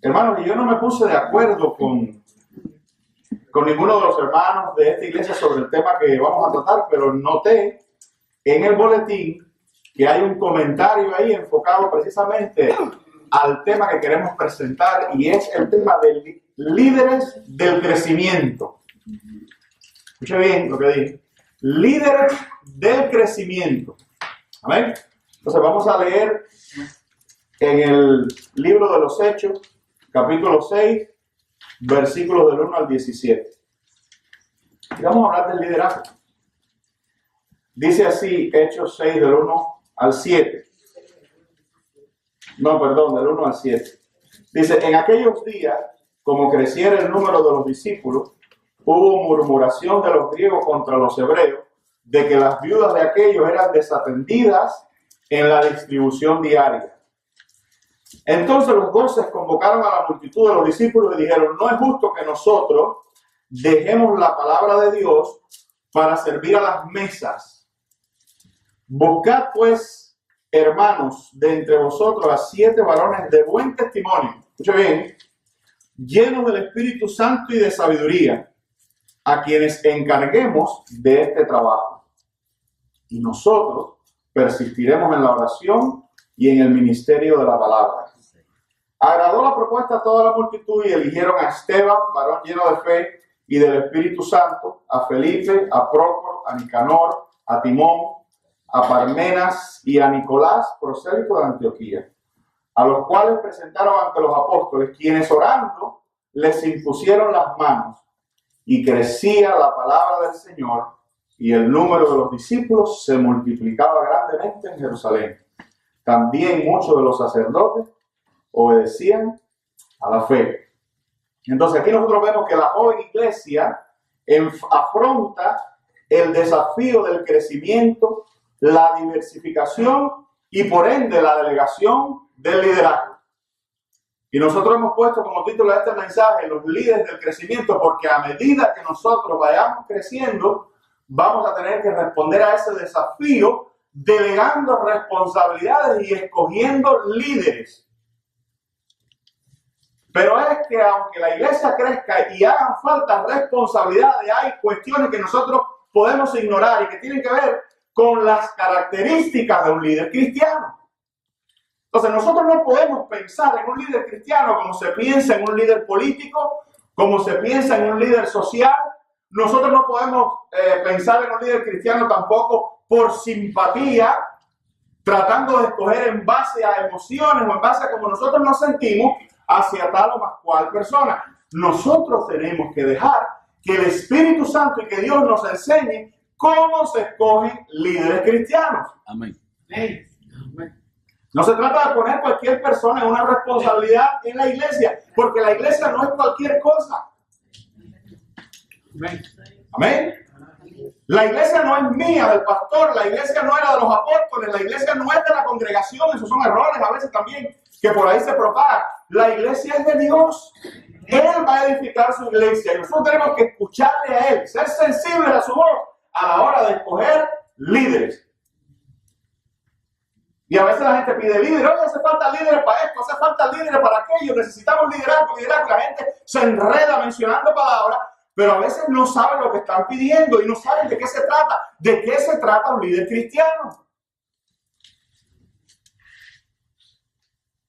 Hermanos, y yo no me puse de acuerdo con ninguno de los hermanos de esta iglesia sobre el tema que vamos a tratar, pero noté en el boletín que hay un comentario ahí enfocado precisamente al tema que queremos presentar, y es el tema de líderes del crecimiento. Escuche bien lo que dije. Líderes del crecimiento. Amén. Entonces vamos a leer en el libro de los Hechos, capítulo 6, versículos del 1 al 17. Y vamos a hablar del liderazgo. Dice así, Hechos 6, del 1 al 7. No, perdón, del 1 al 7. Dice, en aquellos días, como creciera el número de los discípulos, hubo murmuración de los griegos contra los hebreos, de que las viudas de aquellos eran desatendidas en la distribución diaria. Entonces los 12 convocaron a la multitud de los discípulos y dijeron, no es justo que nosotros dejemos la palabra de Dios para servir a las mesas. Buscad pues, hermanos, de entre vosotros a 7 varones de buen testimonio, escucha bien, llenos del Espíritu Santo y de sabiduría, a quienes encarguemos de este trabajo. Y nosotros persistiremos en la oración y en el ministerio de la palabra. Agradó la propuesta a toda la multitud y eligieron a Esteban, varón lleno de fe y del Espíritu Santo, a Felipe, a Prócoro, a Nicanor, a Timón, a Parmenas y a Nicolás, prosélito de Antioquía, a los cuales presentaron ante los apóstoles, quienes orando les impusieron las manos, y crecía la palabra del Señor, y el número de los discípulos se multiplicaba grandemente en Jerusalén. También muchos de los sacerdotes obedecían a la fe. Entonces aquí nosotros vemos que la joven iglesia afronta el desafío del crecimiento, la diversificación y por ende la delegación del liderazgo. Y nosotros hemos puesto como título de este mensaje los líderes del crecimiento, porque a medida que nosotros vayamos creciendo, vamos a tener que responder a ese desafío delegando responsabilidades y escogiendo líderes. Pero es que aunque la iglesia crezca y hagan falta responsabilidades, hay cuestiones que nosotros podemos ignorar y que tienen que ver con las características de un líder cristiano. Entonces nosotros no podemos pensar en un líder cristiano como se piensa en un líder político, como se piensa en un líder social. Nosotros no podemos pensar en un líder cristiano tampoco por simpatía, tratando de escoger en base a emociones o en base a cómo nosotros nos sentimos hacia tal o más cual persona. Nosotros tenemos que dejar que el Espíritu Santo y que Dios nos enseñe cómo se escogen líderes cristianos. Amén. Amén. No se trata de poner cualquier persona en una responsabilidad en la iglesia, porque la iglesia no es cualquier cosa. Amén. Amén. La iglesia no es mía, del pastor, la iglesia no era de los apóstoles, la iglesia no es de la congregación, esos son errores a veces también que por ahí se propagan. La iglesia es de Dios. Él va a edificar su iglesia y nosotros tenemos que escucharle a Él, ser sensibles a su voz a la hora de escoger líderes. Y a veces la gente pide líderes, oye, hace falta líderes para esto, hace falta líderes para aquello, necesitamos liderazgo. La gente se enreda mencionando palabras, pero a veces no saben lo que están pidiendo y no saben de qué se trata. ¿De qué se trata un líder cristiano?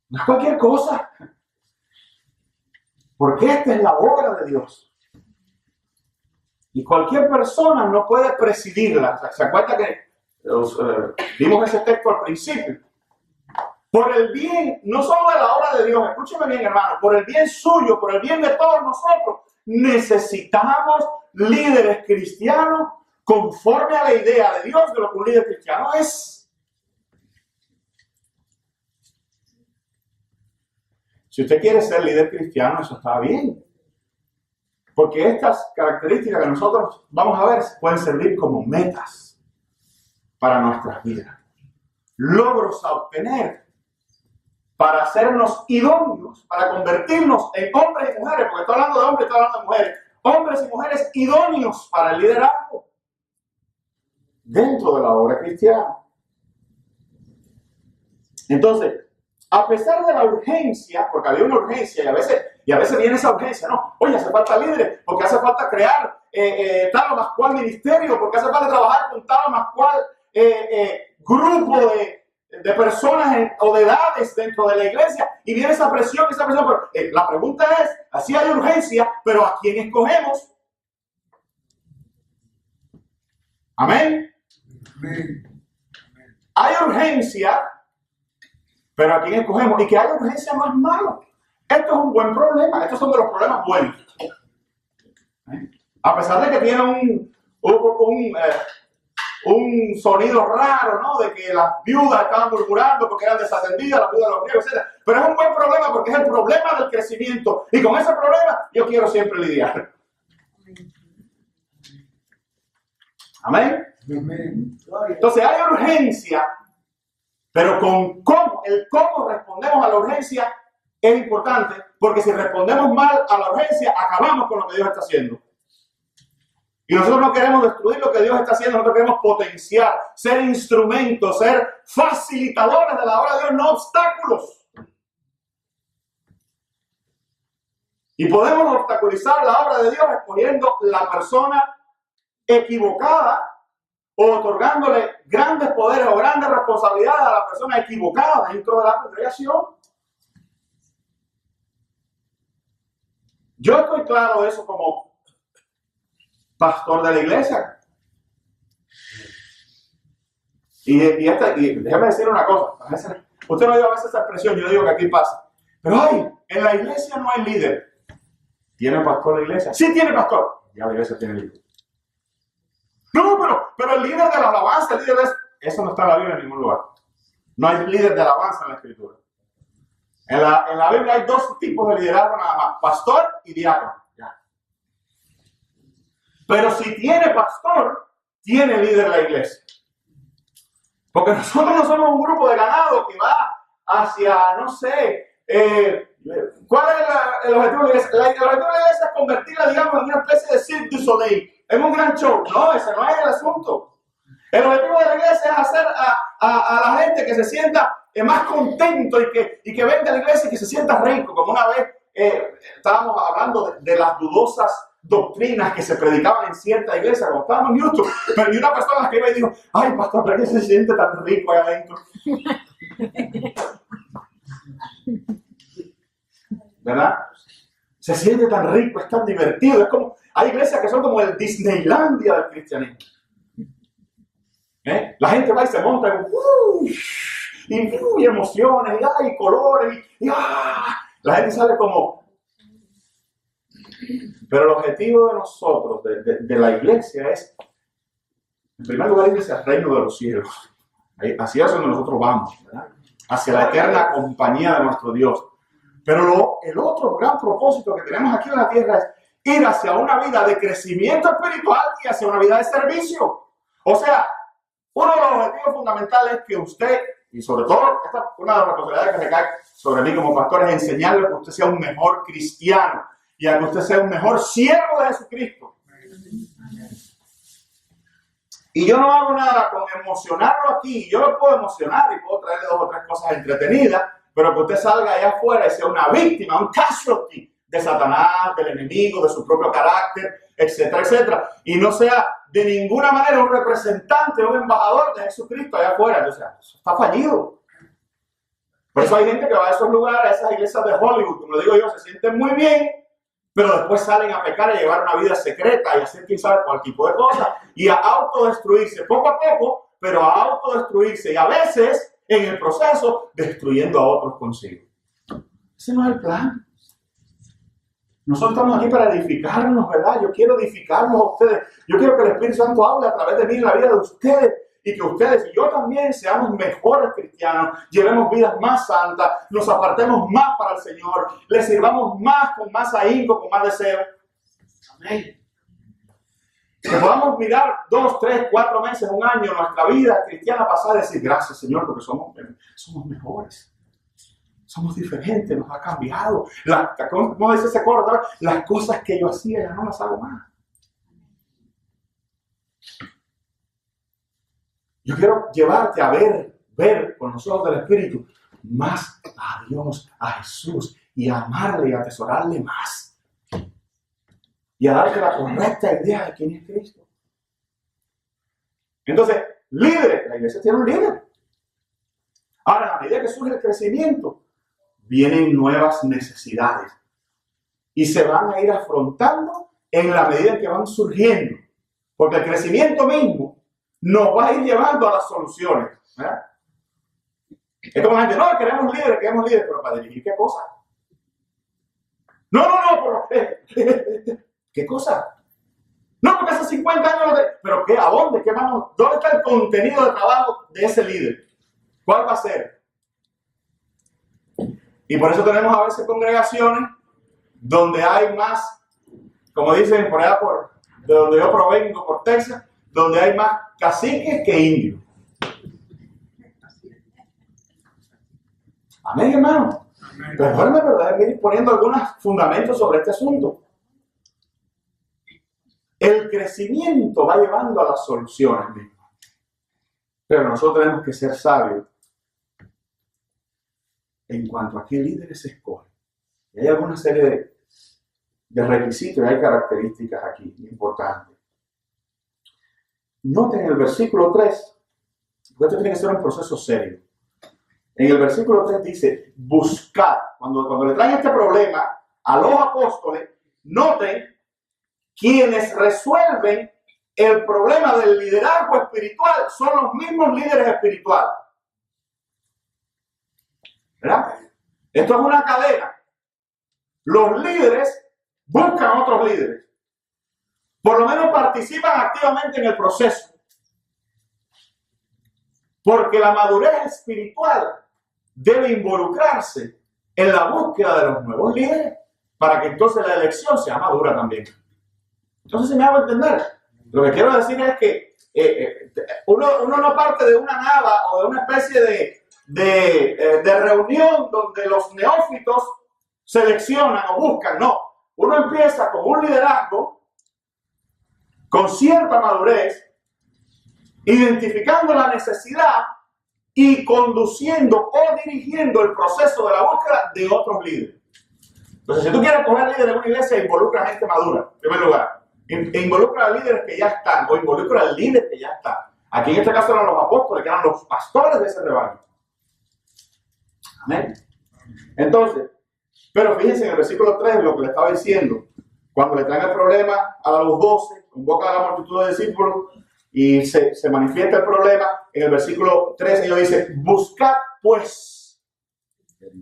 No es cualquier cosa. Porque esta es la obra de Dios. Y cualquier persona no puede presidirla. ¿Se acuerda que vimos ese texto al principio? Por el bien, no solo de la obra de Dios, escúcheme bien, hermano, por el bien suyo, por el bien de todos nosotros, necesitamos líderes cristianos conforme a la idea de Dios de lo que un líder cristiano es. Si usted quiere ser líder cristiano, eso está bien. Porque estas características que nosotros vamos a ver pueden servir como metas para nuestras vidas. Logros a obtener para hacernos idóneos, para convertirnos en hombres y mujeres, porque estoy hablando de hombres, estoy hablando de mujeres, hombres y mujeres idóneos para el liderazgo dentro de la obra cristiana. Entonces, a pesar de la urgencia, porque había una urgencia y a veces viene esa urgencia, ¿no? Oye, hace falta líderes, porque hace falta crear tal o más cual ministerio, porque hace falta trabajar con tal o más cual grupo de personas o de edades dentro de la iglesia, y viene esa presión, pero la pregunta es, así hay urgencia, pero ¿a quién escogemos? Amén. Amén. Hay urgencia, pero ¿a quién escogemos? Y que hay urgencia no es malo. Esto es un buen problema. Estos son de los problemas buenos. A pesar de que tiene un sonido raro, ¿no? De que las viudas estaban murmurando porque eran desatendidas, las viudas de los griegos, etc. Pero es un buen problema porque es el problema del crecimiento. Y con ese problema yo quiero siempre lidiar. Amén. Amén. Entonces hay urgencia, pero el cómo respondemos a la urgencia es importante, porque si respondemos mal a la urgencia, acabamos con lo que Dios está haciendo. Y nosotros no queremos destruir lo que Dios está haciendo, nosotros queremos potenciar, ser instrumentos, ser facilitadores de la obra de Dios, no obstáculos. Y podemos obstaculizar la obra de Dios escogiendo la persona equivocada o otorgándole grandes poderes o grandes responsabilidades a la persona equivocada dentro de la congregación. Yo estoy claro de eso como pastor de la iglesia. Y déjame decir una cosa. Usted no diga a veces esa expresión, yo digo que aquí pasa. Pero en la iglesia no hay líder. ¿Tiene pastor la iglesia? Sí tiene pastor. Ya la iglesia tiene líder. No, pero el líder de la alabanza, eso no está en la Biblia en ningún lugar. No hay líder de alabanza en la Escritura. En la Biblia hay dos tipos de liderazgo nada más, pastor y diácono. Ya. Pero si tiene pastor, tiene líder la iglesia. Porque nosotros no somos un grupo de ganado que va hacia, no sé, ¿cuál es el objetivo de la iglesia? El objetivo de la iglesia es convertirla, digamos, en una especie de Cirque du Soleil, en un gran show. No, ese no es el asunto. El objetivo de la iglesia es hacer a la gente que se sienta más contento y que venga a la iglesia y que se sienta rico. Como una vez estábamos hablando de las dudosas doctrinas que se predicaban en cierta iglesia cuando estábamos en YouTube, pero y una persona que iba y dijo, ay pastor, ¿por qué se siente tan rico ahí adentro? ¿Verdad? Se siente tan rico, es tan divertido, es como, hay iglesias que son como el Disneylandia del cristianismo. La gente va y se monta y emociones, y colores, la gente sale como... Pero el objetivo de nosotros, de la iglesia, es, en primer lugar, ir hacia el reino de los cielos. Hacia eso donde nosotros vamos, ¿verdad? Hacia la eterna compañía de nuestro Dios. Pero el otro gran propósito que tenemos aquí en la tierra es ir hacia una vida de crecimiento espiritual y hacia una vida de servicio. O sea, uno de los objetivos fundamentales es que usted, y sobre todo, esta es una de las responsabilidades que recae sobre mí como pastor, es enseñarle que usted sea un mejor cristiano y a que usted sea un mejor siervo de Jesucristo. Y yo no hago nada con emocionarlo aquí. Yo lo puedo emocionar y puedo traerle 2 o 3 cosas entretenidas, pero que usted salga allá afuera y sea una víctima, un casualty de Satanás, del enemigo, de su propio carácter, etcétera, etcétera. Y no sea de ninguna manera un representante, un embajador de Jesucristo allá afuera. Entonces, eso está fallido. Por eso hay gente que va a esos lugares, a esas iglesias de Hollywood, como digo yo, se sienten muy bien, pero después salen a pecar y a llevar una vida secreta y a hacer quién sabe cuál tipo de cosas y a autodestruirse poco a poco, pero a autodestruirse y a veces en el proceso destruyendo a otros consigo. Ese no es el plan. Nosotros estamos aquí para edificarnos, ¿verdad? Yo quiero edificarnos a ustedes. Yo quiero que el Espíritu Santo hable a través de mí en la vida de ustedes y que ustedes y yo también seamos mejores cristianos, llevemos vidas más santas, nos apartemos más para el Señor, le sirvamos más, con más ahínco, con más deseo. Amén. Que podamos mirar 2, 3, 4 meses, un año, nuestra vida cristiana pasada y decir gracias Señor porque somos mejores. Somos diferentes, nos ha cambiado. ¿Cómo dice ese coro? Las cosas que yo hacía ya no las hago más. Yo quiero llevarte a ver con los ojos del Espíritu más a Dios, a Jesús, y a amarle y a atesorarle más. Y a darte la correcta idea de quién es Cristo. Entonces, líderes, la iglesia tiene un líder. Ahora, a medida que surge el crecimiento, vienen nuevas necesidades. Y se van a ir afrontando en la medida en que van surgiendo. Porque el crecimiento mismo nos va a ir llevando a las soluciones. ¿Verdad? Es como la gente, no, queremos líderes, pero ¿para dirigir qué cosa? No, pero ¿qué cosa? No, porque hace 50 años ¿pero qué? ¿A dónde? ¿Qué vamos? ¿Dónde está el contenido de trabajo de ese líder? ¿Cuál va a ser? Y por eso tenemos a veces congregaciones donde hay más, como dicen por allá de donde yo provengo, por Texas, donde hay más caciques que indios. Amén, hermano. Perdóname, pero déjenme ir poniendo algunos fundamentos sobre este asunto. El crecimiento va llevando a las soluciones mismas. Pero nosotros tenemos que ser sabios en cuanto a qué líderes se escogen. Y hay alguna serie de requisitos y hay características aquí importantes. Noten el versículo 3, porque esto tiene que ser un proceso serio. En el versículo 3 dice, buscar. Cuando le traen este problema a los apóstoles, noten, quienes resuelven el problema del liderazgo espiritual son los mismos líderes espirituales. ¿Verdad? Esto es una cadena. Los líderes buscan otros líderes. Por lo menos participan activamente en el proceso. Porque la madurez espiritual debe involucrarse en la búsqueda de los nuevos líderes para que entonces la elección sea madura también. Entonces, si me hago entender, lo que quiero decir es que uno no parte de una nada o de una especie de reunión donde los neófitos seleccionan o buscan. No, uno empieza con un liderazgo con cierta madurez, identificando la necesidad y conduciendo o dirigiendo el proceso de la búsqueda de otros líderes. Entonces, si tú quieres coger líderes en una iglesia, involucra a gente madura, en primer lugar. Involucra a líderes que ya están, o involucra al líder que ya está. Aquí en este caso eran los apóstoles, que eran los pastores de ese rebaño. Amén. Entonces, pero fíjense en el versículo 3 lo que le estaba diciendo. Cuando le traen el problema a los 12, convocan a la multitud de discípulos y se manifiesta el problema. En el versículo 13 ellos dicen, buscad pues,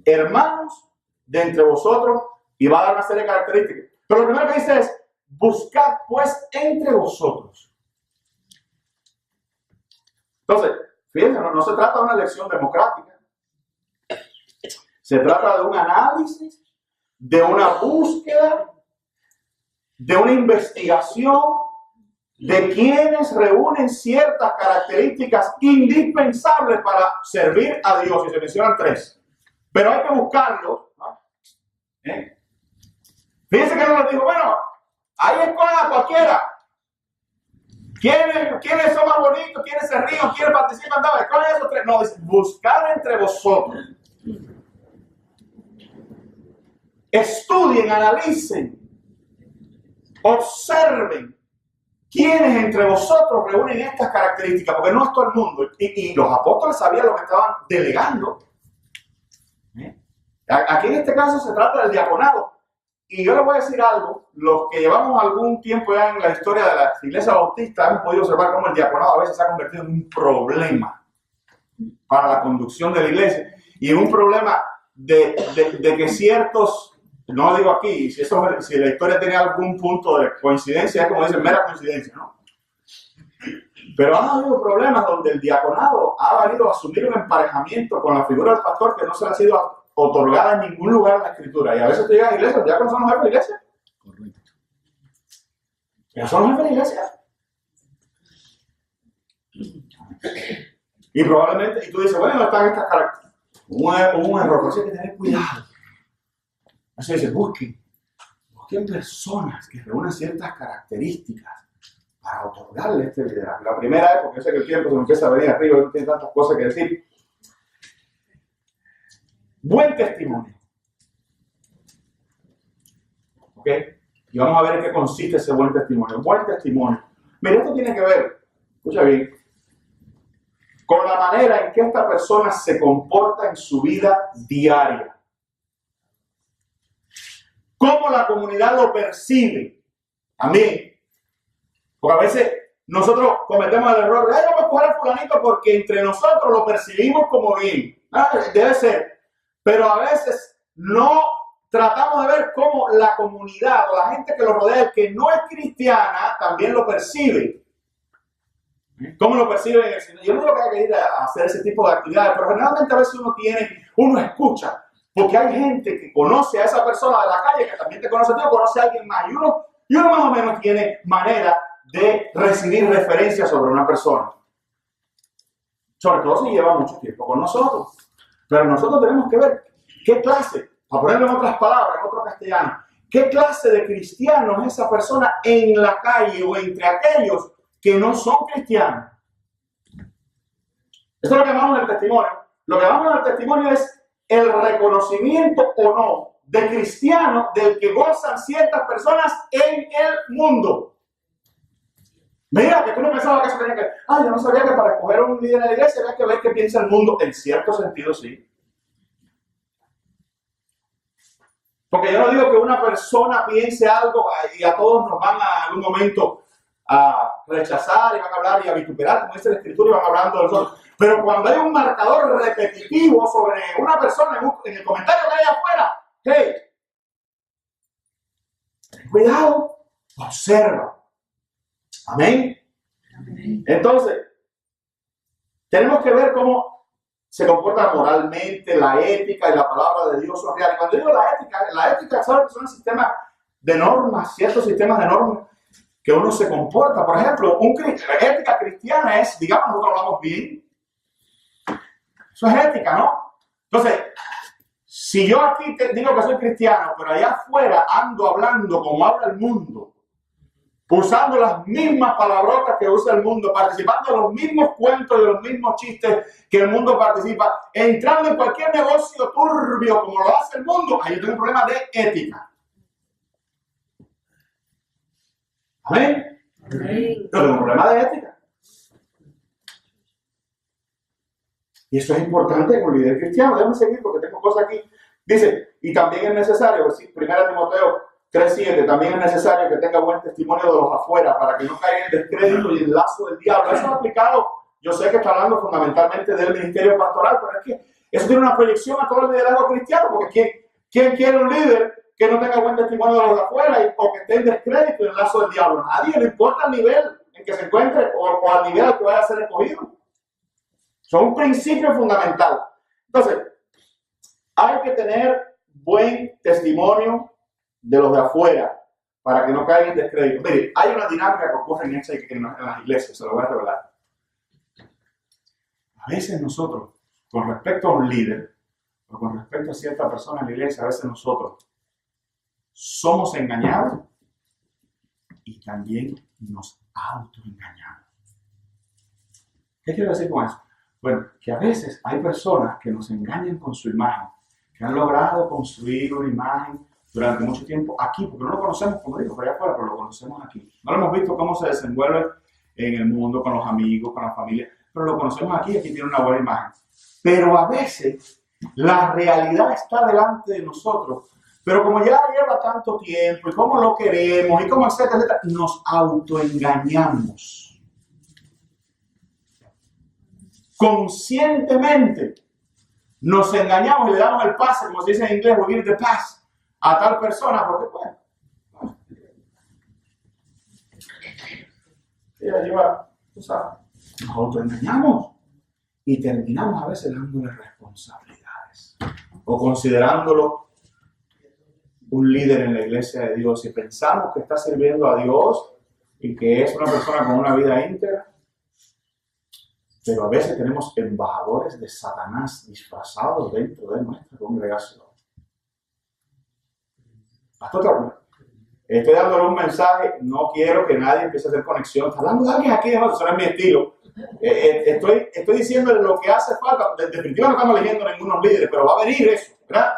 hermanos, de entre vosotros, y va a dar una serie de características. Pero lo primero que dice es, buscad pues entre vosotros. Entonces, fíjense, no se trata de una elección democrática. Se trata de un análisis, de una búsqueda, de una investigación de quienes reúnen ciertas características indispensables para servir a Dios. Y se mencionan 3. Pero hay que buscarlo, ¿no? Fíjense que no les digo, bueno, ahí escogen a cualquiera. ¿Quiénes son más bonitos? ¿Quiénes se ríen? ¿Quiénes participan? No, escogen esos 3. No, dice, buscar entre vosotros. Estudien, analicen, observen quiénes entre vosotros reúnen estas características, porque no es todo el mundo. Y los apóstoles sabían lo que estaban delegando. Aquí en este caso se trata del diaconado. Y yo les voy a decir algo, los que llevamos algún tiempo ya en la historia de la iglesia bautista, hemos podido observar cómo el diaconado a veces se ha convertido en un problema para la conducción de la iglesia. Y en un problema de que ciertos, no digo aquí, si la historia tiene algún punto de coincidencia, es como dicen, mera coincidencia, ¿no? Pero han habido problemas donde el diaconado ha venido a asumir un emparejamiento con la figura del pastor que no se le ha sido otorgada en ningún lugar en la Escritura. Y a veces te llegan a la iglesia, los diáconos son los jefes de la iglesia. Correcto. Ellos son los jefes de la iglesia. Y probablemente, y tú dices, bueno, no están estas características. Un error, por eso hay que tener cuidado. Así dice, busquen personas que reúnan ciertas características para otorgarle este liderazgo. La primera es, porque yo sé que el tiempo se me empieza a venir arriba y no tiene tantas cosas que decir. Buen testimonio. ¿Ok? Y vamos a ver en qué consiste ese buen testimonio. Buen testimonio. Mira, esto tiene que ver, escucha bien, con la manera en que esta persona se comporta en su vida diaria. Cómo la comunidad lo percibe. Amén. Porque a veces nosotros cometemos el error de, ay, vamos a coger a fulanito porque entre nosotros lo percibimos como bien. Debe ser. Pero a veces no tratamos de ver cómo la comunidad o la gente que lo rodea, el que no es cristiana, también lo percibe. ¿Cómo lo perciben en el Señor? Yo no digo que hay que ir a hacer ese tipo de actividades, pero generalmente a veces uno escucha, porque hay gente que conoce a esa persona de la calle, que también te conoce a ti, o conoce a alguien más, y uno más o menos tiene manera de recibir referencias sobre una persona. Sobre todo si lleva mucho tiempo con nosotros. Pero nosotros tenemos que ver qué clase, para ponerlo en otras palabras, en otro castellano, qué clase de cristiano es esa persona en la calle o entre aquellos que no son cristianos. Eso es lo que llamamos el testimonio. Lo que llamamos el testimonio es el reconocimiento o no de cristiano del que gozan ciertas personas en el mundo. Mira, que tú no pensabas que eso tenía que... yo no sabía que para escoger un líder en la iglesia había que ver qué piensa el mundo. En cierto sentido, sí. Porque yo no digo que una persona piense algo y a todos nos van a algún momento a rechazar y van a hablar y a vituperar, como dice la Escritura, y van hablando de nosotros. Pero cuando hay un marcador repetitivo sobre una persona en el comentario que hay afuera, hey, ten cuidado, observa. Amén. Entonces, tenemos que ver cómo se comporta moralmente, la ética y la palabra de Dios son reales. Cuando digo la ética son sistemas de normas, ciertos sistemas de normas que uno se comporta. Por ejemplo, la ética cristiana es, digamos, nosotros hablamos bien. Eso es ética, ¿no? Entonces, si yo aquí te digo que soy cristiano, pero allá afuera ando hablando como habla el mundo, usando las mismas palabrotas que usa el mundo, participando de los mismos cuentos y de los mismos chistes que el mundo participa, entrando en cualquier negocio turbio como lo hace el mundo, ahí yo tengo un problema de ética. ¿Amén? Yo tengo un problema de ética. Y eso es importante con el líder cristiano. Déjame seguir porque tengo cosas aquí. Dice, y también es necesario, 1 Timoteo 3:7, también es necesario que tenga buen testimonio de los afuera para que no caiga en descrédito y en el lazo del diablo. Eso es aplicado, yo sé que está hablando fundamentalmente del ministerio pastoral, pero es que eso tiene una proyección a todo el liderazgo cristiano, porque ¿quién quiere un líder que no tenga buen testimonio de los de afuera o que esté en descrédito y en el lazo del diablo? Nadie, no importa el nivel en que se encuentre o al nivel al que vaya a ser escogido. Son un principio fundamental. Entonces, hay que tener buen testimonio de los de afuera para que no caigan en descrédito. Mire, hay una dinámica que ocurre en las iglesias, se lo voy a revelar. A veces nosotros, con respecto a un líder, o con respecto a cierta persona en la iglesia, a veces nosotros somos engañados y también nos autoengañamos. ¿Qué quiero decir con eso? Bueno, que a veces hay personas que nos engañan con su imagen, que han logrado construir una imagen durante mucho tiempo aquí, porque no lo conocemos, como digo, por allá afuera, pero lo conocemos aquí. No lo hemos visto cómo se desenvuelve en el mundo, con los amigos, con la familia, pero lo conocemos aquí tiene una buena imagen. Pero a veces la realidad está delante de nosotros, pero como ya lleva tanto tiempo, y cómo lo queremos, y cómo etcétera, nos autoengañamos. Conscientemente nos engañamos y le damos el pase, como se dice en inglés, we give the pass a tal persona, porque bueno, ella lleva, tú sabes, nos autoengañamos y terminamos a veces dándole responsabilidades o considerándolo un líder en la iglesia de Dios y pensamos que está sirviendo a Dios y que es una persona con una vida íntegra. Pero a veces tenemos embajadores de Satanás disfrazados dentro de nuestra congregación. Pastor, Estoy dándole un mensaje, no quiero que nadie empiece a hacer conexión. Está hablando de alguien aquí, no, eso no es mi estilo. Estoy diciéndole lo que hace falta. Definitivamente no estamos leyendo ningunos líderes, pero va a venir eso, ¿verdad?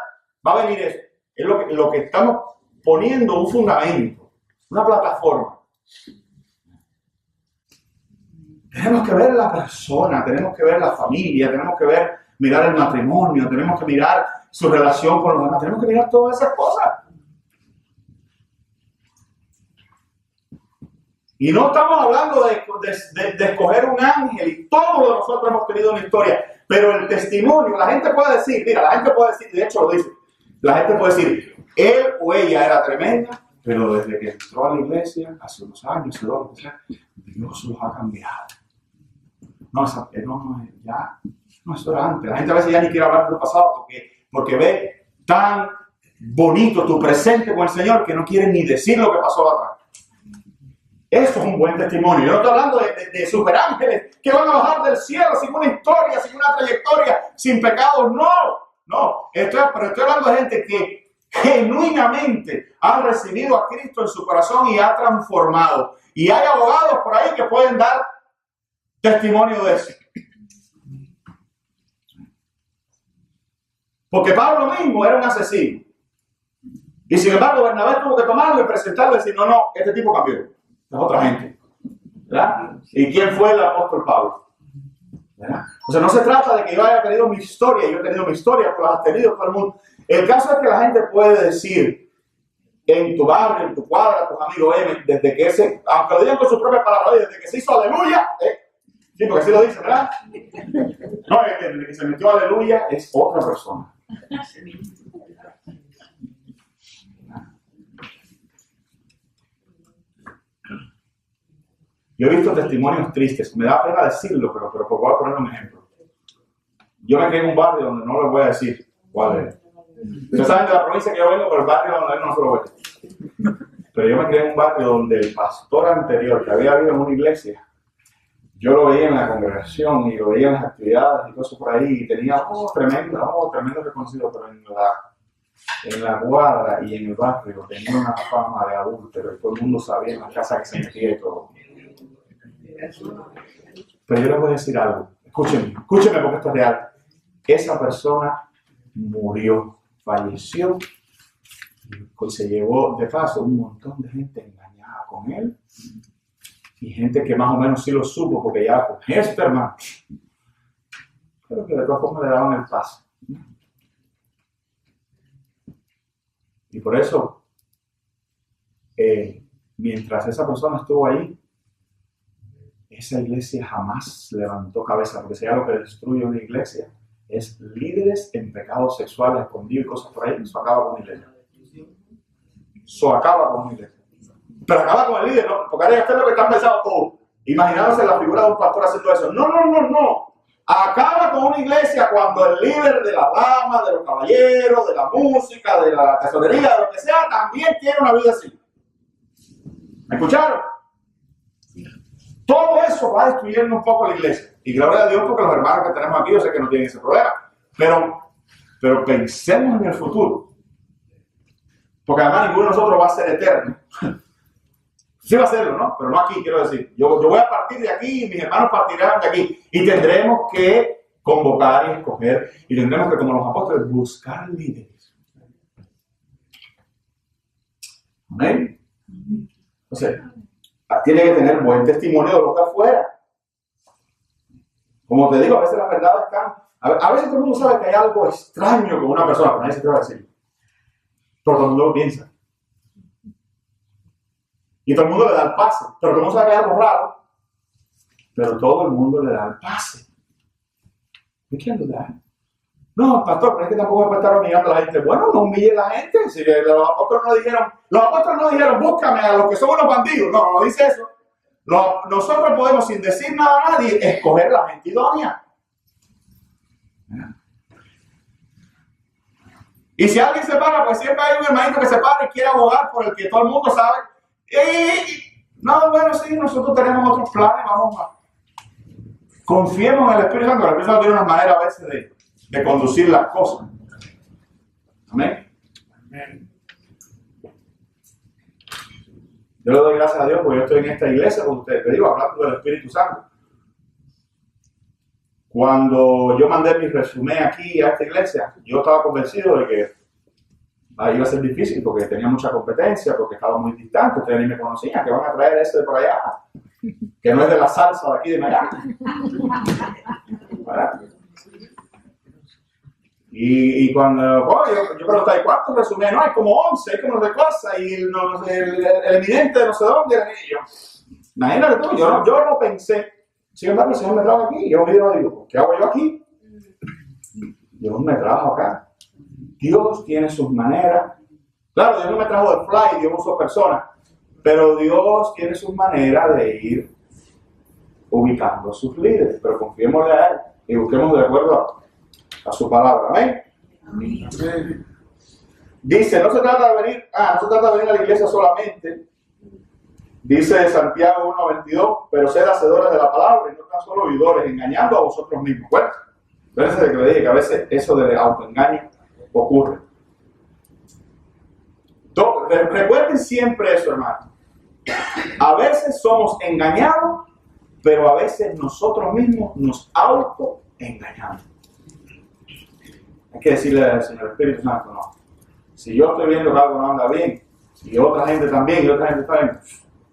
Va a venir eso. Es lo que estamos poniendo un fundamento, una plataforma. Tenemos que ver la persona, tenemos que ver la familia, tenemos que mirar el matrimonio, tenemos que mirar su relación con los demás, tenemos que mirar todas esas cosas. Y no estamos hablando de escoger un ángel, y todos nosotros hemos tenido una historia, pero el testimonio, la gente puede decir, de hecho lo dice, la gente puede decir, él o ella era tremenda, pero desde que entró a la iglesia, hace unos años, Dios los ha cambiado. Eso era antes. La gente a veces ya ni quiere hablar del pasado porque ve tan bonito tu presente con el Señor que no quiere ni decir lo que pasó atrás. Eso es un buen testimonio. Yo no estoy hablando de superángeles que van a bajar del cielo sin una historia, sin una trayectoria, sin pecados. No. Pero estoy hablando de gente que genuinamente ha recibido a Cristo en su corazón y ha transformado. Y hay abogados por ahí que pueden dar testimonio de eso. Porque Pablo mismo era un asesino. Y sin embargo, Bernabé tuvo que tomarlo y presentarlo y decir, no, este tipo cambió. Es otra gente. ¿Verdad? ¿Y quién fue el apóstol Pablo? ¿Verdad? O sea, no se trata de que yo haya tenido mi historia, yo he tenido mi historia, pero las has tenido todo el mundo. El caso es que la gente puede decir en tu barrio, en tu cuadra, tus amigos, desde que aunque lo digan con sus propias palabras, desde que se hizo aleluya, sí, porque así lo dicen, ¿verdad? No, desde que se metió aleluya es otra persona. Yo he visto testimonios tristes, me da pena decirlo, pero voy a poner un ejemplo. Yo me crié en un barrio donde no les voy a decir cuál es. Ustedes saben de la provincia que yo vengo, pero el barrio donde no se lo voy a decir. Pero yo me crié en un barrio donde el pastor anterior, que había habido en una iglesia, yo lo veía en la congregación y lo veía en las actividades y cosas por ahí, y tenía tremendo reconocido, pero en la cuadra y en el barrio tenía una fama de adúltero y todo el mundo sabía en la casa que se metía y todo. Pero yo les voy a decir algo, escúchenme porque esto es real. Esa persona murió, falleció y se llevó de paso un montón de gente engañada con él y gente que más o menos sí lo supo porque ya con esto, hermano, pero que de todas formas le daban el paso. Y por eso mientras esa persona estuvo ahí, esa iglesia jamás levantó cabeza, porque si hay algo que destruye una iglesia es líderes en pecados sexuales escondidos y cosas por ahí. Eso acaba con la iglesia. Pero acaba con el líder, ¿no? Porque ahora esto es lo que están pensando todos, imaginándose la figura de un pastor haciendo eso. No. Acaba con una iglesia cuando el líder de la dama, de los caballeros, de la música, de la tesorería, de lo que sea, también tiene una vida así. ¿Me escucharon? Todo eso va destruyendo un poco la iglesia. Y gloria a Dios porque los hermanos que tenemos aquí, yo sé que no tienen ese problema. Pero pensemos en el futuro. Porque además ninguno de nosotros va a ser eterno. Sí va a serlo, ¿no? Pero no aquí, quiero decir. Yo voy a partir de aquí y mis hermanos partirán de aquí. Y tendremos que convocar y escoger. Y tendremos que, como los apóstoles, buscar líderes. ¿Amén? Entonces, tiene que tener buen testimonio de lo que afuera. Como te digo, a veces las verdades están... A veces todo el mundo sabe que hay algo extraño con una persona, pero nadie se atreve a decirlo. Pero todo el mundo lo piensa. Y todo el mundo le da el pase. Pero todo el mundo sabe que hay algo raro. Pero todo el mundo le da el pase. ¿De quién lo da? No, pastor, pero es que tampoco puede estar humillando a la gente. Bueno, no humille a la gente. Si los apóstoles no dijeron, búscame a los que son unos bandidos. No dice eso. Nosotros podemos, sin decir nada a nadie, escoger la gente idónea. Y si alguien se para, pues siempre hay un hermanito que se para y quiere abogar por el que todo el mundo sabe. No, bueno, sí, nosotros tenemos otros planes, vamos a... Confiemos en el Espíritu Santo. El Espíritu Santo tiene una manera a veces de conducir las cosas. Amén. Yo le doy gracias a Dios porque yo estoy en esta iglesia con ustedes. Te digo, hablando del Espíritu Santo. Cuando yo mandé mi resumen aquí a esta iglesia, yo estaba convencido de que iba a ser difícil porque tenía mucha competencia, porque estaba muy distante, ustedes ni me conocían, que van a traer ese de por allá, que no es de la salsa de aquí de Miami. ¿Verdad? Y cuando yo pregunté, ¿cuántos resumés? No, hay como 11, hay como no sé cosas, y el eminente de no sé dónde era yo. Imagínate tú, yo no pensé, sin embargo, el Señor me trajo aquí, y yo digo, ¿qué hago yo aquí? Dios me trajo acá. Dios tiene sus maneras. Claro, Dios no me trajo de fly, Dios usó personas, pero Dios tiene sus maneras de ir ubicando a sus líderes, pero confiémosle a Él y busquemos de acuerdo a su palabra. ¿Amén? Amén. Dice, no se trata de venir a la iglesia solamente, dice Santiago 1:22, pero sed hacedores de la palabra y no tan solo oidores, engañando a vosotros mismos. Bueno, fíjense que le dije que a veces eso de autoengaño ocurre. Recuerden siempre eso, hermano. A veces somos engañados, pero a veces nosotros mismos nos autoengañamos. Hay que decirle al Señor Espíritu Santo, no. Si yo estoy viendo que algo no anda bien, y otra gente también, y otra gente está bien,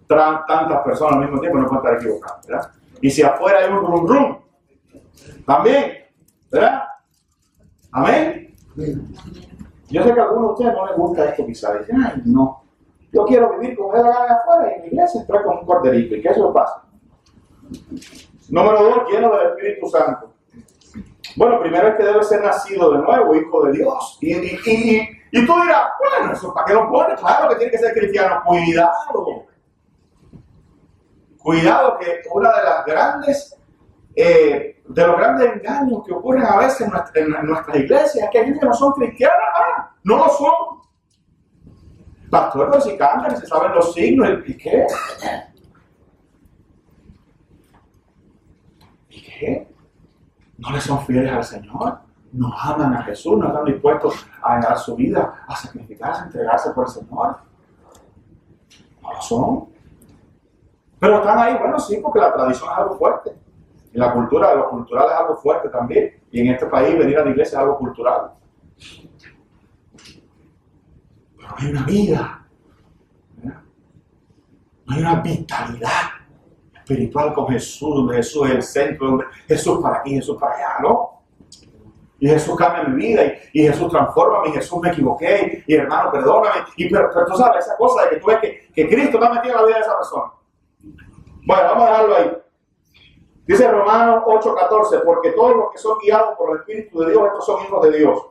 tantas personas al mismo tiempo no pueden estar equivocadas, ¿verdad? Y si afuera hay un rum rum, también, ¿verdad? Amén. Yo sé que a algunos de ustedes no les gusta esto quizás, dicen, ay no, yo quiero vivir con él afuera y en la iglesia entrar con un corderito, y que eso pasa. Número 2, lleno del Espíritu Santo. Bueno, primero es que debe ser nacido de nuevo, hijo de Dios. Y tú dirás, bueno, eso ¿para qué lo pones? Claro que tiene que ser cristiano. Cuidado que una de las grandes, de los grandes engaños que ocurren a veces en nuestras iglesias es que hay gente que no son cristianas, no lo son. Pastor, pero si cantan y se saben los signos, ¿y qué? ¿Y qué? No le son fieles al Señor, no aman a Jesús, no están dispuestos a dar su vida, a sacrificarse, a entregarse por el Señor. No lo son. Pero están ahí, bueno, sí, porque la tradición es algo fuerte. Y la cultura, lo cultural es algo fuerte también. Y en este país venir a la iglesia es algo cultural. Pero no hay una vida, ¿verdad? No hay una vitalidad espiritual con Jesús, donde Jesús es el centro, donde Jesús para aquí, Jesús para allá, ¿no? Y Jesús cambia mi vida, y Jesús transforma, y Jesús me equivoqué, y hermano, perdóname, pero tú sabes, esa cosa de que tú ves que Cristo está metido en la vida de esa persona. Bueno, vamos a dejarlo ahí. Dice Romanos 8:14, porque todos los que son guiados por el Espíritu de Dios, estos son hijos de Dios.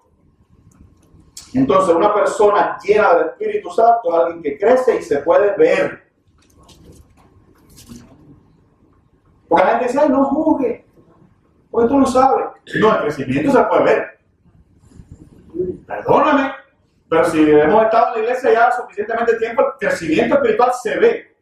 Entonces, una persona llena del Espíritu Santo es alguien que crece y se puede ver. Porque la gente dice, ay, no juzgue, porque tú no sabes. No, el crecimiento se puede ver. Perdóname, pero si hemos estado en la iglesia ya suficientemente tiempo, el crecimiento espiritual se ve.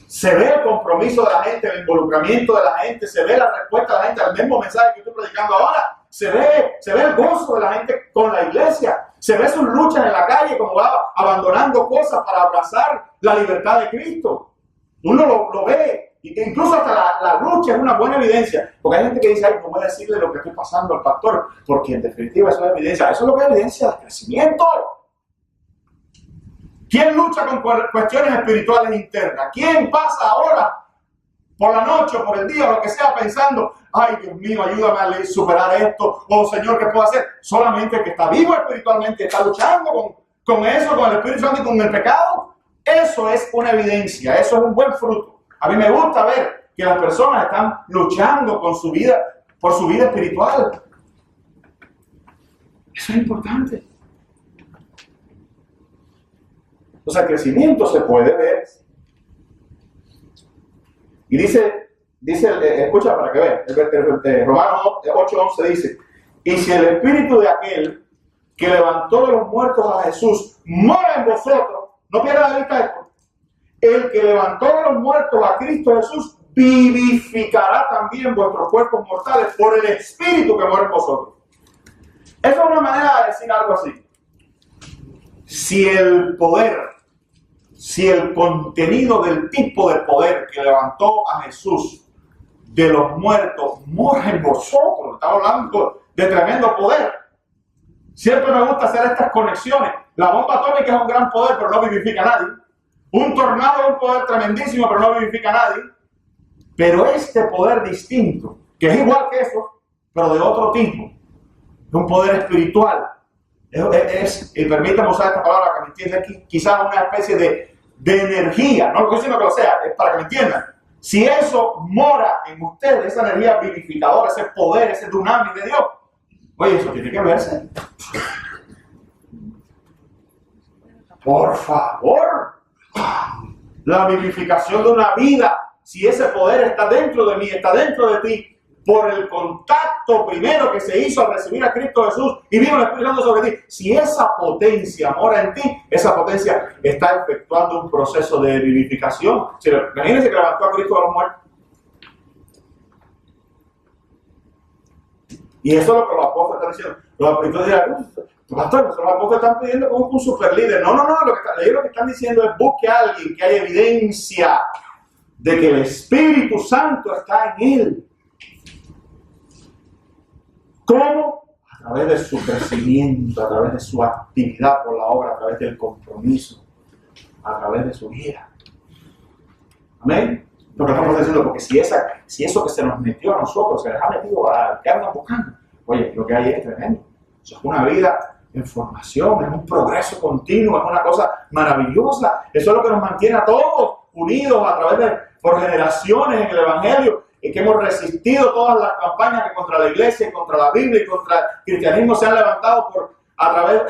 Se ve el compromiso de la gente, el involucramiento de la gente, se ve la respuesta de la gente al mismo mensaje que estoy predicando ahora. Se ve el gozo de la gente con la iglesia. Se ve sus luchas en la calle, como va abandonando cosas para abrazar la libertad de Cristo. Uno lo ve, incluso hasta la lucha es una buena evidencia, porque hay gente que dice, ay, no voy a decirle lo que estoy pasando al pastor, porque en definitiva eso es evidencia, eso es lo que es evidencia del crecimiento. ¿Quién lucha con cuestiones espirituales internas? ¿Quién pasa ahora por la noche o por el día o lo que sea pensando, ay Dios mío, ayúdame a superar esto, o Señor, ¿qué puedo hacer? Solamente el que está vivo espiritualmente está luchando con eso, con el Espíritu Santo y con el pecado. Eso es una evidencia, eso es un buen fruto. A mí me gusta ver que las personas están luchando con su vida, por su vida espiritual. Eso es importante. O sea, el crecimiento se puede ver. Y dice, escucha para que vean, Romanos 8:11 dice, y si el espíritu de aquel que levantó de los muertos a Jesús mora en vosotros, no pierdan de vista esto, el que levantó de los muertos a Cristo Jesús vivificará también vuestros cuerpos mortales por el espíritu que mora en vosotros. Esa es una manera de decir algo así. si el poder, si el contenido del tipo de poder que levantó a Jesús de los muertos mora en vosotros, estamos hablando de tremendo poder. Siempre me gusta hacer estas conexiones. La bomba atómica es un gran poder, pero no vivifica a nadie. Un tornado es un poder tremendísimo, pero no vivifica a nadie. Pero este poder distinto, que es igual que eso, pero de otro tipo, es un poder espiritual. Y permítame usar esta palabra que me entienda aquí, quizás una especie de energía, no lo estoy diciendo que lo sea, es para que me entiendan. Si eso mora en ustedes, esa energía vivificadora, ese poder, ese dunamis de Dios, oye, eso tiene que verse. Por favor, la vivificación de una vida, si ese poder está dentro de mí, está dentro de ti, por el contacto primero que se hizo al recibir a Cristo Jesús y vino el Espíritu Santo sobre ti, si esa potencia mora en ti, esa potencia está efectuando un proceso de vivificación. Imagínense que levantó a Cristo de los muertos. Y eso es lo que los apóstoles están diciendo. Los apóstoles dirán, pastor, los apóstoles están pidiendo como un super líder. No, ellos lo que están diciendo es busque a alguien que haya evidencia de que el Espíritu Santo está en él. ¿Cómo? A través de su crecimiento, a través de su actividad por la obra, a través del compromiso, a través de su vida. Amén. Lo que estamos diciendo, porque si eso que se nos metió a nosotros, se les ha metido a que andan buscando, oye, lo que hay es tremendo. Eso es una vida en formación, es un progreso continuo, es una cosa maravillosa. Eso es lo que nos mantiene a todos unidos a través de, por generaciones en el Evangelio, y que hemos resistido todas las campañas que contra la iglesia, contra la Biblia y contra el cristianismo se han levantado a través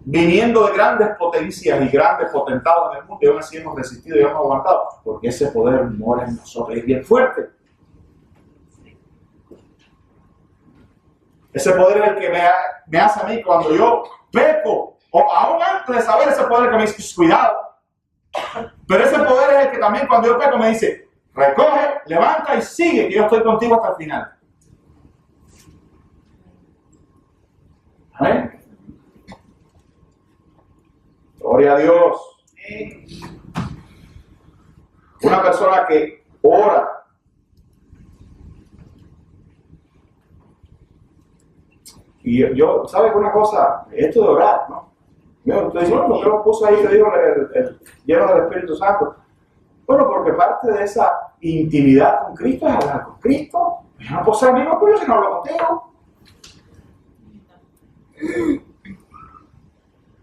viniendo de grandes potencias y grandes potentados en el mundo, y aún así hemos resistido y hemos aguantado, porque ese poder mora en nosotros y es bien fuerte. Ese poder es el que me hace a mí cuando yo peco, o aún antes de saber ese poder que me dice, cuidado. Pero ese poder es el que también cuando yo peco me dice, recoge, levanta y sigue, que yo estoy contigo hasta el final. Amén. Gloria a Dios. Una persona que ora y yo, ¿sabes una cosa? Esto de orar, ¿no? Yo te digo, bueno, ¿por qué lo puso ahí? Te digo, el lleno del Espíritu Santo. Bueno, porque parte de esa intimidad con Cristo es hablar con Cristo. Yo no puedo ser amigo tuyo si no hablo contigo.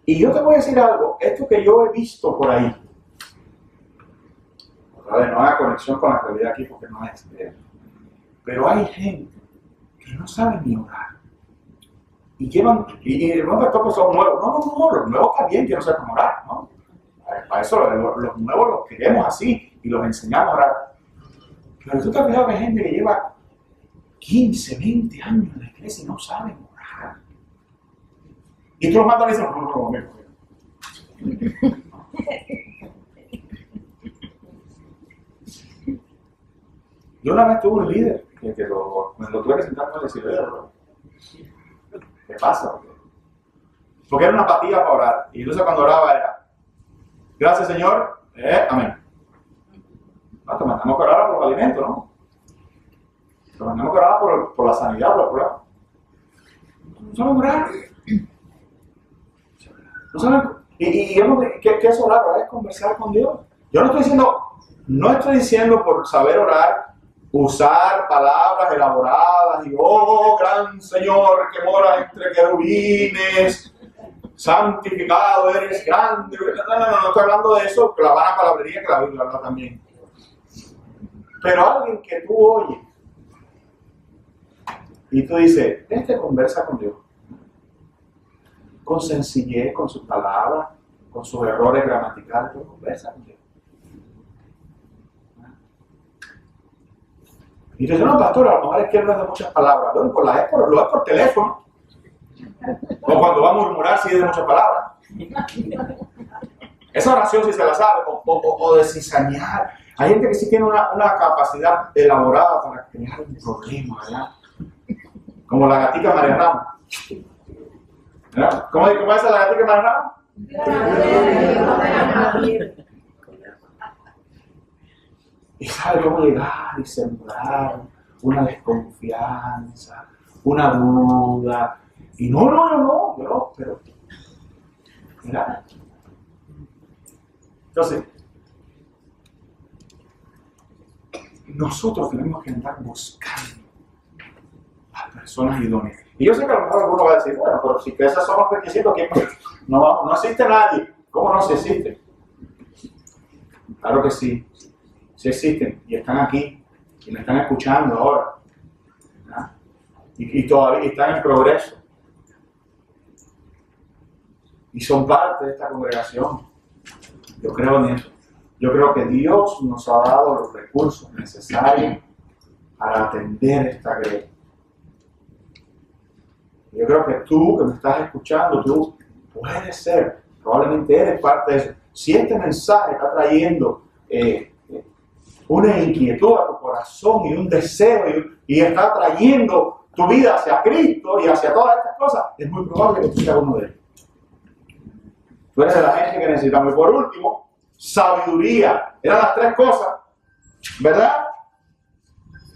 Y yo te voy a decir algo, esto que yo he visto por ahí, otra vez no hay conexión con la realidad aquí porque no es, pero hay gente que no sabe ni orar. Y llevan, y no es que son nuevos, no, los nuevos también que no saben cómo orar, ¿no? Para eso los nuevos los queremos así y los enseñamos a orar. Pero tú te has fijado que hay gente que lleva 15, 20 años en la iglesia y no saben orar. Y tú los mandas y dices, no. Yo una vez tuve un líder que me lo tuve que sentar con el decirle, ¿qué pasa? Porque era una apatía para orar. Y entonces cuando oraba era, gracias Señor, amén. No, te mandamos que orar por el alimento, ¿no? Te mandamos que orar por la sanidad, por el problema. No saben orar. No saben. ¿Y qué es orar? Orar es conversar con Dios. Yo no estoy diciendo por saber orar, usar palabras elaboradas y gran Señor que mora entre querubines, santificado eres grande. No estoy hablando de eso, que la vana palabrería que la Biblia habla también. Pero alguien que tú oyes y tú dices, conversa con Dios. Con sencillez, con sus palabras, con sus errores gramaticales, tú conversa con Dios. Y te dicen, no, pastor, a lo mejor es que no es de muchas palabras. Bueno, lo es por teléfono. O cuando va a murmurar, sí es de muchas palabras. Esa oración sí se la sabe. O de cizañar. Hay gente que sí tiene una capacidad elaborada para crear un problema, ¿verdad? Como la gatica María Ramos. ¿No? ¿Cómo es esa la gatica más nada? Y sabe cómo llegar y sembrar una desconfianza, una duda. Y no, pero mira. Entonces, nosotros tenemos que andar buscando a personas idóneas. Y yo sé que a lo mejor alguno va a decir, bueno, pero si esos son los requisitos, que no existe nadie. ¿Cómo no? Si existe. Claro que sí. Sí existen y están aquí y me están escuchando ahora. ¿Verdad? Y todavía están en progreso. Y son parte de esta congregación. Yo creo en eso. Yo creo que Dios nos ha dado los recursos necesarios para atender esta grey. Yo creo que tú que me estás escuchando, tú puedes ser, probablemente eres parte de eso. Si este mensaje está trayendo una inquietud a tu corazón y un deseo y está trayendo tu vida hacia Cristo y hacia todas estas cosas, es muy probable que tú seas uno de ellos. Tú eres de la gente que necesitamos. Y por último, sabiduría. Eran las tres cosas, ¿verdad?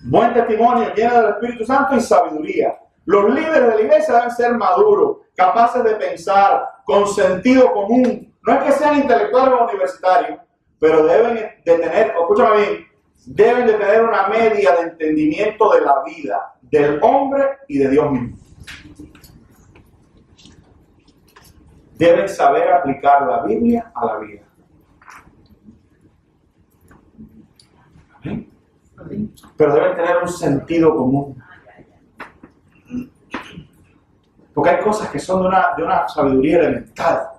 Buen testimonio, lleno del Espíritu Santo y sabiduría. Los líderes de la iglesia deben ser maduros, capaces de pensar, con sentido común. No es que sean intelectuales o universitarios, pero deben de tener, escúchame bien, deben de tener una media de entendimiento de la vida, del hombre y de Dios mismo. Deben saber aplicar la Biblia a la vida. ¿Amén? Pero deben tener un sentido común. Porque hay cosas que son de una sabiduría elemental.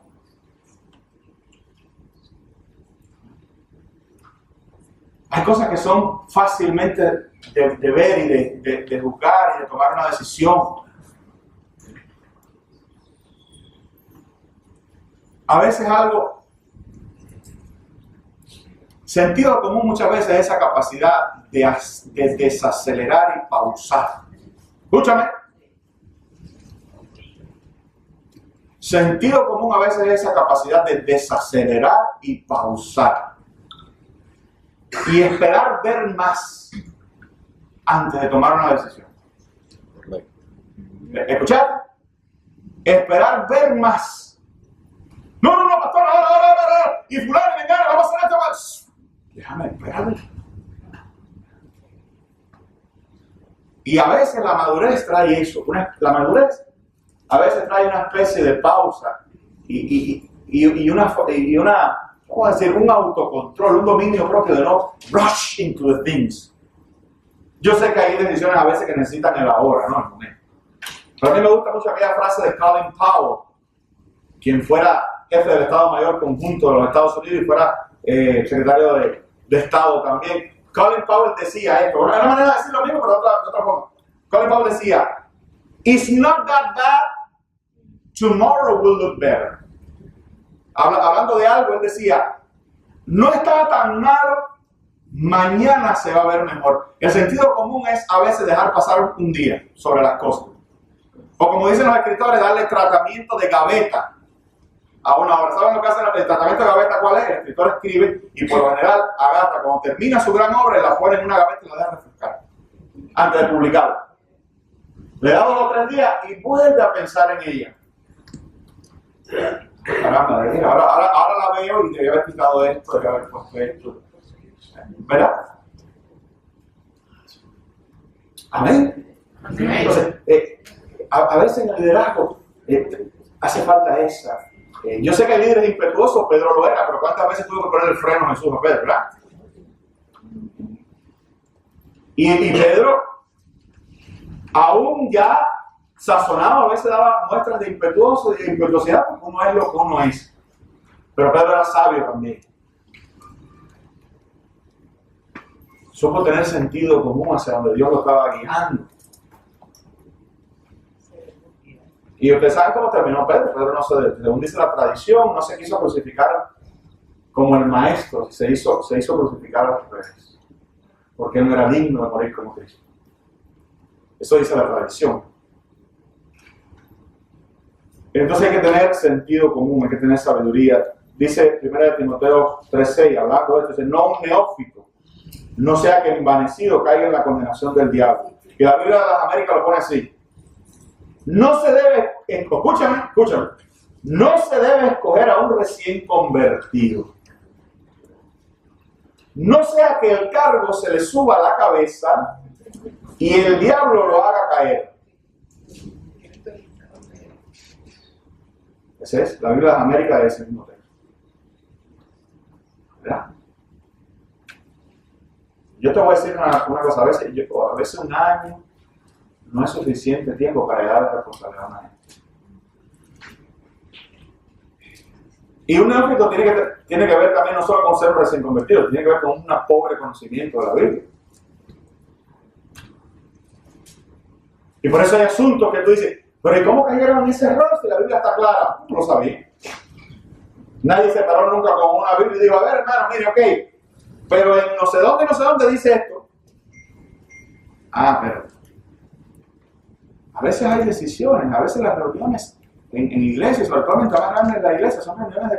Hay cosas que son fácilmente de ver y de juzgar y de tomar una decisión. A veces algo, sentido común muchas veces es esa capacidad de desacelerar y pausar. Escúchame. Sentido común a veces es esa capacidad de desacelerar y pausar. Y esperar ver más antes de tomar una decisión. ¿Escuchaste? Esperar ver más. No, pastor, ahora. Y fulano, y vengano, vamos a hacer esto más. Déjame esperar. Y a veces la madurez trae eso. La madurez a veces trae una especie de pausa y una ¿cómo decir? Un autocontrol, un dominio propio de no rush into the things. Yo sé que hay decisiones a veces que necesitan el ahora, no el momento. Pero a mí me gusta mucho aquella frase de Colin Powell, quien fuera jefe del Estado Mayor Conjunto de los Estados Unidos y fuera secretario de Estado también. Colin Powell decía esto, una manera de decir lo mismo, pero de otra forma. Colin Powell decía, "It's not that bad, tomorrow will look better." Hablando de algo, él decía, no está tan malo, mañana se va a ver mejor. El sentido común es a veces dejar pasar un día sobre las cosas. O como dicen los escritores, darle tratamiento de gaveta a una obra. ¿Saben lo que hacen el tratamiento de gaveta? ¿Cuál es? El escritor escribe y por lo general agarra, cuando termina su gran obra, la pone en una gaveta y la deja refrescar antes de publicarla. Le da 2 o 3 días y vuelve a pensar en ella. Caramba, ahora la veo y debía haber quitado esto, debía haber puesto esto. ¿Verdad? Amén. Entonces, a veces en el liderazgo hace falta esa. Yo sé que hay líderes impetuosos, Pedro lo era, pero ¿cuántas veces tuvo que poner el freno a Jesús a Pedro, verdad? Y Pedro, aún ya sazonado, a veces daba muestras de impetuosidad, porque uno es lo que uno es. Pero Pedro era sabio también. Supo tener sentido común hacia donde Dios lo estaba guiando. Y ustedes saben cómo terminó Pedro. Pedro no se, según dice la tradición, no se quiso crucificar como el maestro, se hizo crucificar a los reyes. Porque él no era digno de morir como Cristo. Eso dice la tradición. Entonces hay que tener sentido común, hay que tener sabiduría. Dice 1 Timoteo 3:6, hablando de esto, dice, no un neófito, no sea que envanecido caiga en la condenación del diablo. Y la Biblia de las Américas lo pone así. No se debe, escúchame, no se debe escoger a un recién convertido. No sea que el cargo se le suba a la cabeza y el diablo lo haga caer. Esa es la Biblia de las Américas de ese mismo texto. ¿Verdad? Yo te voy a decir una cosa, a veces un año no es suficiente tiempo para llegar a la responsabilidad a una gente. Y un neófito tiene que ver también no solo con ser un recién convertido, tiene que ver con un pobre conocimiento de la Biblia. Y por eso hay asuntos que tú dices, pero ¿y cómo cayeron en ese error si la Biblia está clara? No lo sabía. Nadie se paró nunca con una Biblia y dijo, a ver hermano, mire, ok, pero en no sé dónde dice esto. Ah, pero a veces hay decisiones, a veces las reuniones en iglesias, sobre todo mientras más grandes la iglesia, son reuniones de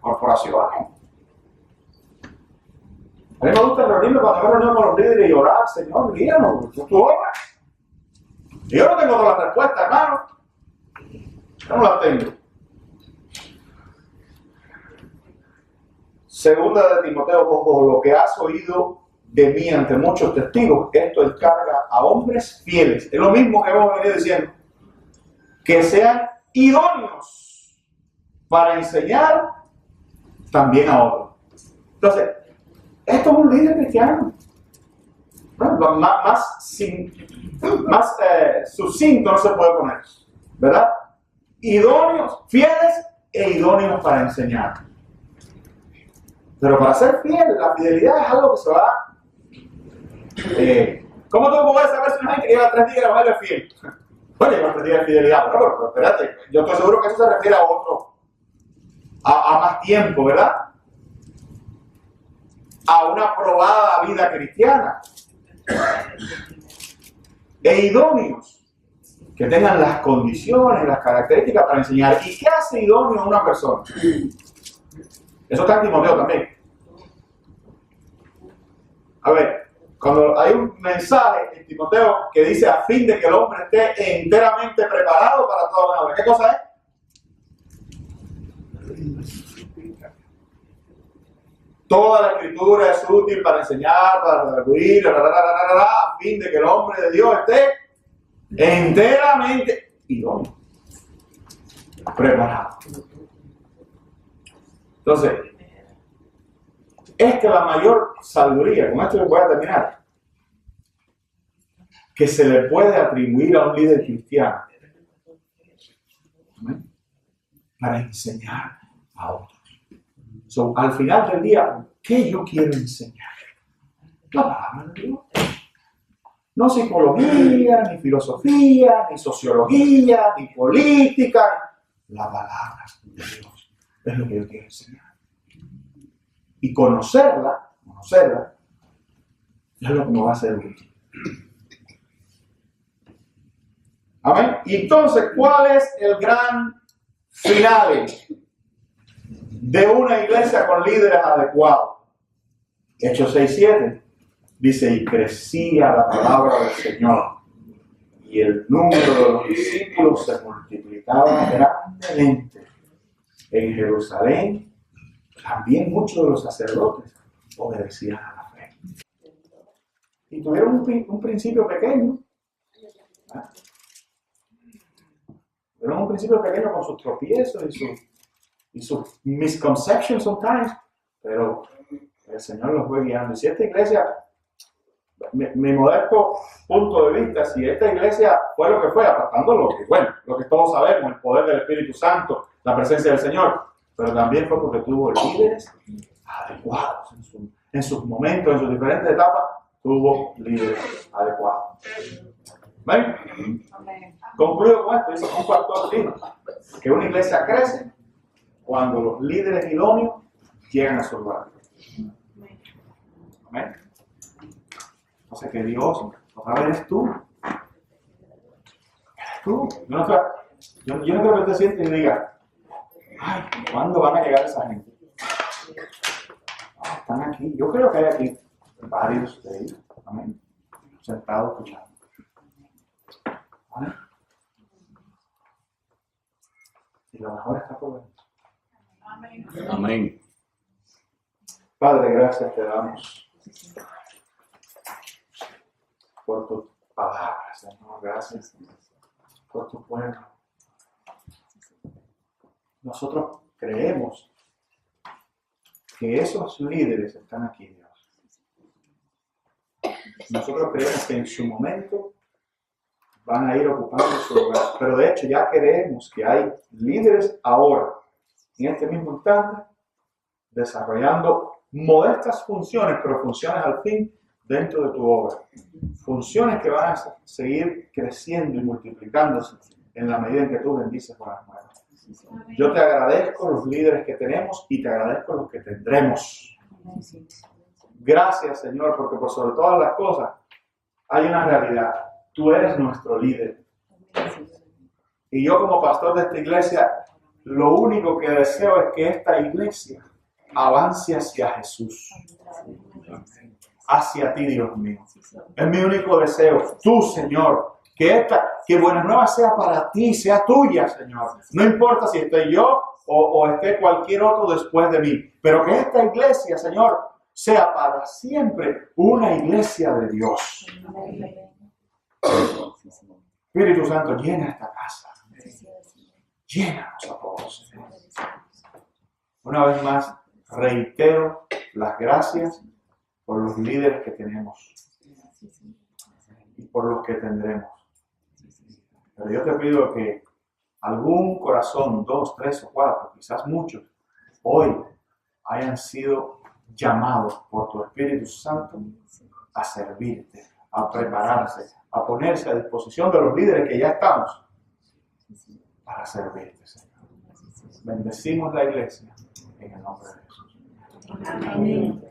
corporaciones. A mí me gusta reunirme cuando me reúno con los líderes y orar, Señor, guíanos, tu obra. Y yo no tengo todas las respuestas, hermano. Yo no las tengo. Segunda de Timoteo 2:2, lo que has oído de mí ante muchos testigos, esto encarga a hombres fieles. Es lo mismo que hemos venido diciendo. Que sean idóneos para enseñar también a otros. Entonces, esto es un líder cristiano. Más sucinto no se puede poner, ¿verdad? Idóneos, fieles e idóneos para enseñar. Pero para ser fiel, la fidelidad es algo que se va. ¿Cómo tú puedes saber si una gente que lleva 3 días de evangelio es fiel? Bueno, lleva 3 días de fidelidad, pero espérate, yo estoy seguro que eso se refiere a otro, a más tiempo, ¿verdad? A una probada vida cristiana. E idóneos, que tengan las condiciones, las características para enseñar. ¿Y qué hace idóneo a una persona? Eso está en Timoteo también. A ver, cuando hay un mensaje en Timoteo que dice a fin de que el hombre esté enteramente preparado para toda buena obra. ¿Qué cosa es? Toda la escritura es útil para enseñar, para redarguir, a fin de que el hombre de Dios esté enteramente idóneo, preparado. Entonces, es que la mayor sabiduría, con esto voy a terminar, que se le puede atribuir a un líder cristiano, ¿sí? Para enseñar a otros. So, al final del día, ¿qué yo quiero enseñar? La palabra de Dios. No psicología, ni filosofía, ni sociología, ni política. La palabra de Dios es lo que yo quiero enseñar. Y conocerla es lo que me va a hacer útil. Amén. Y entonces, ¿cuál es el gran final de una iglesia con líderes adecuados? Hechos 6:7 dice, y crecía la palabra del Señor, y el número de los discípulos se multiplicaba grandemente. En Jerusalén, también muchos de los sacerdotes obedecían a la fe. Y tuvieron un principio pequeño. ¿Ah? Tuvieron un principio pequeño con sus tropiezos y sus misconceptions sometimes, pero el Señor los fue guiando. Y si esta iglesia, mi modesto punto de vista, si esta iglesia fue lo que fue, apartando lo que todos sabemos, el poder del Espíritu Santo, la presencia del Señor, pero también fue porque tuvo líderes adecuados en sus momentos, en sus diferentes etapas, tuvo líderes adecuados. ¿Ven? Concluyo con esto, dice un factor fino, que una iglesia crece cuando los líderes idóneos llegan a su lugar. Amén. Entonces que Dios, otra vez eres tú. Eres tú. Yo no creo que te sientes y digas, ay, ¿cuándo van a llegar esa gente? No, están aquí. Yo creo que hay aquí varios de ellos, amén, sentados escuchando. ¿Vale? Y lo mejor está por venir. Amén. Amén. Padre, gracias te damos por tu palabra, Señor. Gracias por tu pueblo. Nosotros creemos que esos líderes están aquí, Dios. Nosotros creemos que en su momento van a ir ocupando su lugar. Pero de hecho ya creemos que hay líderes ahora, en este mismo instante, desarrollando modestas funciones, pero funciones al fin dentro de tu obra. Funciones que van a seguir creciendo y multiplicándose en la medida en que tú bendices con las nuevas. Yo te agradezco los líderes que tenemos y te agradezco los que tendremos. Gracias, Señor, porque por sobre todas las cosas hay una realidad. Tú eres nuestro líder. Y yo como pastor de esta iglesia, lo único que deseo es que esta iglesia avance hacia Jesús. Hacia ti, Dios mío. Es mi único deseo. Tú, Señor, que Buenas Nuevas sea para ti, sea tuya, Señor. No importa si estoy yo o esté cualquier otro después de mí. Pero que esta iglesia, Señor, sea para siempre una iglesia de Dios. Espíritu Santo, llena esta casa. Llénanos a todos, Señor. Una vez más, reitero las gracias por los líderes que tenemos y por los que tendremos. Pero yo te pido que algún corazón, 2, 3 o 4, quizás muchos, hoy hayan sido llamados por tu Espíritu Santo a servirte, a prepararse, a ponerse a disposición de los líderes que ya estamos para servirte, Señor. Bendecimos la iglesia en el nombre de Jesús. Amén.